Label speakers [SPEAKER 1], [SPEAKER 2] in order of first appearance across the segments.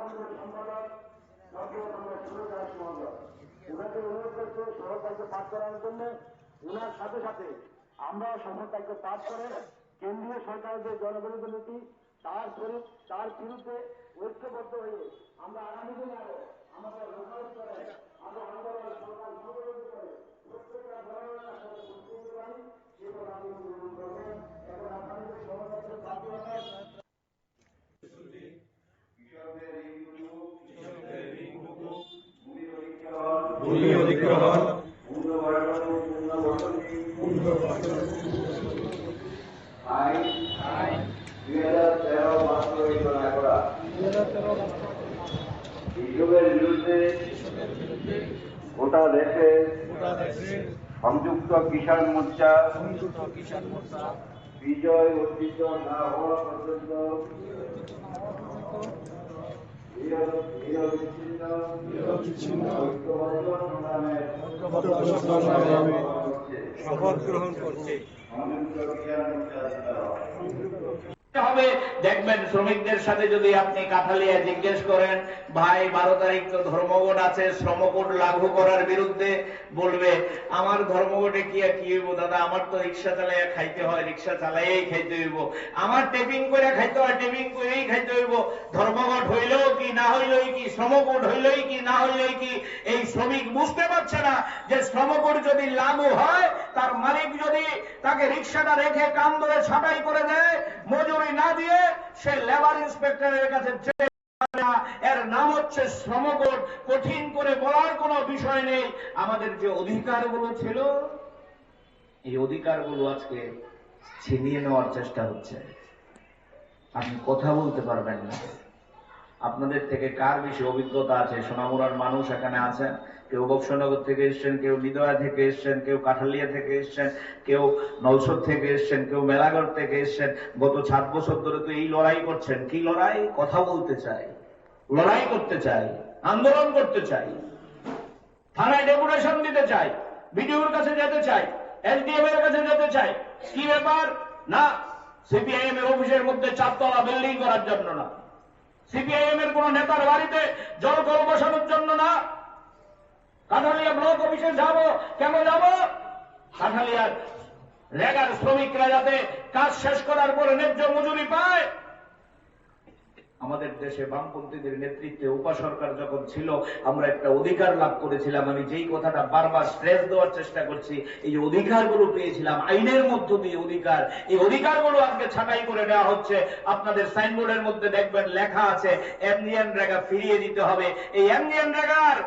[SPEAKER 1] সাংগঠনিক সম্পাদক ওনাকে অনুরোধ করছে শপথ বাক্য পাঠ করার জন্য। ওনার সাথে সাথে আমরা শপথ বাক্য পাঠ করে কেন্দ্রীয় সরকারের যে জনবিরোধী নীতি তার বিরুদ্ধে ঐক্যবদ্ধ হয়ে আমরা আগামী দিনে আরো আমাদের লোকাল স্তরে আমরা আন্দোলন সরকার সংগঠিত করে প্রত্যেকটা ধরনের সাথে করতে পারি সেটা আমি অনুরোধ করবো। এখন আপনাদের শপথ বাক্য পাঠ করা
[SPEAKER 2] ভূমি অধিগ্রহণ
[SPEAKER 1] আইন 2013 বাস্তবায়ন করা এসবের বিরুদ্ধে গোটা দেশে সংযুক্ত কিষাণ মোর্চা বিজয় অর্জিত না হওয়া পর্যন্ত
[SPEAKER 2] শপথ গ্রহণ করছে।
[SPEAKER 3] হবে দেখবেন শ্রমিকদের সাথে যদি আপনি কাঠালিয়া জিজ্ঞেস করেন ভাই 12 তারিখ তো ধর্মঘট আছে, শ্রমকোড লাগু করার বিরুদ্ধে, বলবে আমার ধর্মঘটে কি হইব দাদা, আমার তো রিক্সা চালাইয়া খাইতে হয়, রিক্সা চালাইয়াই খাইতে হইব, আমার টেপিং করে খাইতে হয়, টেপিং করেই খাইতে হইব, ধর্মঘট হইলেও কি না হইলেই কি, শ্রমকোড হইলেই কি না হইলেই কি। এই শ্রমিক বুঝতে পারছে না যে শ্রমকোড যদি লাগু হয়, তার মালিক যদি তাকে রিক্সাটা রেখে কান ধরে ছাঁটাই করে দেয়, মজুরি না দিয়ে সে লেবার ইন্সপেক্টরের কাছে এর নাম হচ্ছে শ্রমকোড। কঠিন করে বলার কোনো বিষয় নেই। আমাদের যে অধিকারগুলো ছিল, এই অধিকারগুলো আজকে ছিনিয়ে নেওয়ার চেষ্টা হচ্ছে। আপনি কথা বলতে পারবেন না। আপনাদের থেকে কার বেশি অভিজ্ঞতা আছে? সোনামুড়ার মানুষ এখানে আছেন, কেউ বক্সনগর থেকে এসছেন, কেউ হৃদয়া থেকে এসছেন, কেউ কাঠালিয়া থেকে এসছেন, কেউ নলছর থেকে এসছেন, কেউ মেলাগড় থেকে এসছেন। গত 7 বছর ধরে তো এই লড়াই করছেন। কি লড়াই? কথা বলতে চাই, লড়াই করতে চাই, আন্দোলন করতে চাই, থানায় ডেপুটেশন দিতে চাই, বিডিওর কাছে যেতে চাই, এসডিএম এর কাছে যেতে চাই। কি ব্যাপার? না, সিপিআইএম এর অফিসের মধ্যে 4 তলা বিল্ডিং করার জন্য না, সিপিআইএম এর কোন নেতার বাড়িতে জলকল বসানোর জন্য না। কাঠালিয়া ব্লক অফিসে যাব, কেন যাব? কাঠালিয়ার রেগার শ্রমিকরা যাতে কাজ শেষ করার পরে ন্যায্য মজুরি পায়। আমাদের দেশে বামপন্থীদের নেতৃত্বে উপা সরকার যখন ছিল, আমরা একটা অধিকার লাভ করেছিলাম। আমি যেই কথাটা বারবার স্ট্রেস দেওয়ার চেষ্টা করছি, এই যে অধিকারগুলো পেয়েছিলাম আইনের মধ্য দিয়ে অধিকার, এই অধিকারগুলো আজকে ছাঁটাই করে দেওয়া হচ্ছে। আপনাদের সাইনবোর্ডের মধ্যে দেখবেন লেখা আছে এমজিএন রেগা ফিরিয়ে দিতে হবে। এই এমজিএন রেগার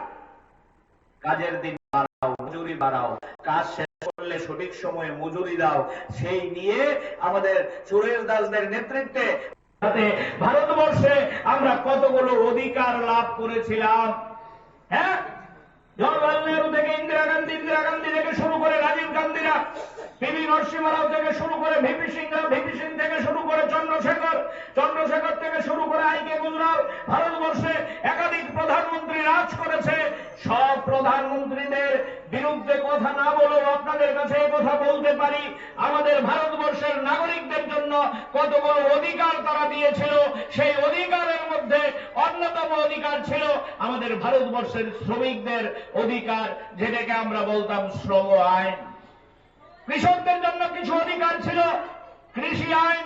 [SPEAKER 3] কাজের দিন বাড়াও, মজুরি বাড়াও, কাজ শেষ করলে সঠিক সময়ে মজুরি দাও, সেই নিয়ে আমাদের সুরেশ দাসদের নেতৃত্বে ভারতবর্ষে আমরা কতগুলো অধিকার লাভ করেছিলাম। হ্যাঁ, জওহরলাল নেহরু থেকে ইন্দিরা গান্ধী থেকে শুরু করে রাজীব গান্ধীরা, পিভি নরসিংহ রাও থেকে শুরু করে ভিপি সিং থেকে শুরু করে চন্দ্রশেখর থেকে শুরু করে আইকে গুজরাল, ভারতবর্ষে একাধিক প্রধানমন্ত্রী রাজ করেছে। সব প্রধানমন্ত্রীদের বিরুদ্ধে কথা না বলেও আপনাদের কাছে এই কথা বলতে পারি, আমাদের ভারতবর্ষের নাগরিকদের জন্য কতগুলো অধিকার তারা দিয়েছিল। সেই অধিকারের মধ্যে অন্যতম অধিকার ছিল আমাদের ভারতবর্ষের শ্রমিকদের অধিকার, যেটাকে আমরা বলতাম শ্রম আইন। কৃষকদের জন্য কিছু অধিকার ছিল, কৃষি আইন।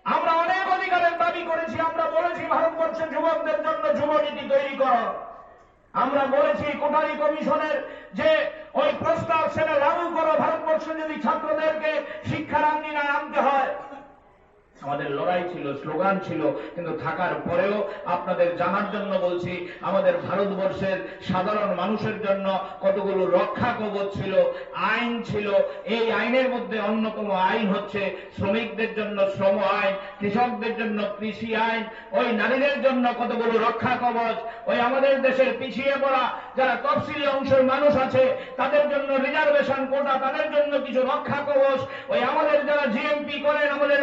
[SPEAKER 3] আমরা অনেক অধিকারের দাবি করেছি। আমরা বলেছি ভারতবর্ষের যুবকদের জন্য যুবনীতি তৈরি করো। আমরা বলেছি কোটারি কমিশনের যে ওই প্রস্তাব, সেটা লাগু করো। ভারতবর্ষে যদি ছাত্রদেরকে শিক্ষার আঙ্গিনায় আনতে হয়, আমাদের লড়াই ছিল, স্লোগান ছিল। কিন্তু থাকার পরেও আপনাদের জানার জন্য বলছি, আমাদের ভারতবর্ষের সাধারণ মানুষের জন্য কতগুলো রক্ষা কবচ ছিল, আইন ছিল। এই আইনের মধ্যে অন্যতম আইন হচ্ছে শ্রমিকদের জন্য শ্রম আইন, কৃষকদের জন্য কৃষি আইন, ওই নারীদের জন্য কতগুলো রক্ষা কবচ, ওই আমাদের দেশের পিছিয়ে পড়া যারা তফসিলি অংশের মানুষ আছে তাদের জন্য রিজার্ভেশন কোটা, তাদের জন্য কিছু রক্ষা কবচ, ওই আমাদের যারা জিএমপি করেন, আমাদের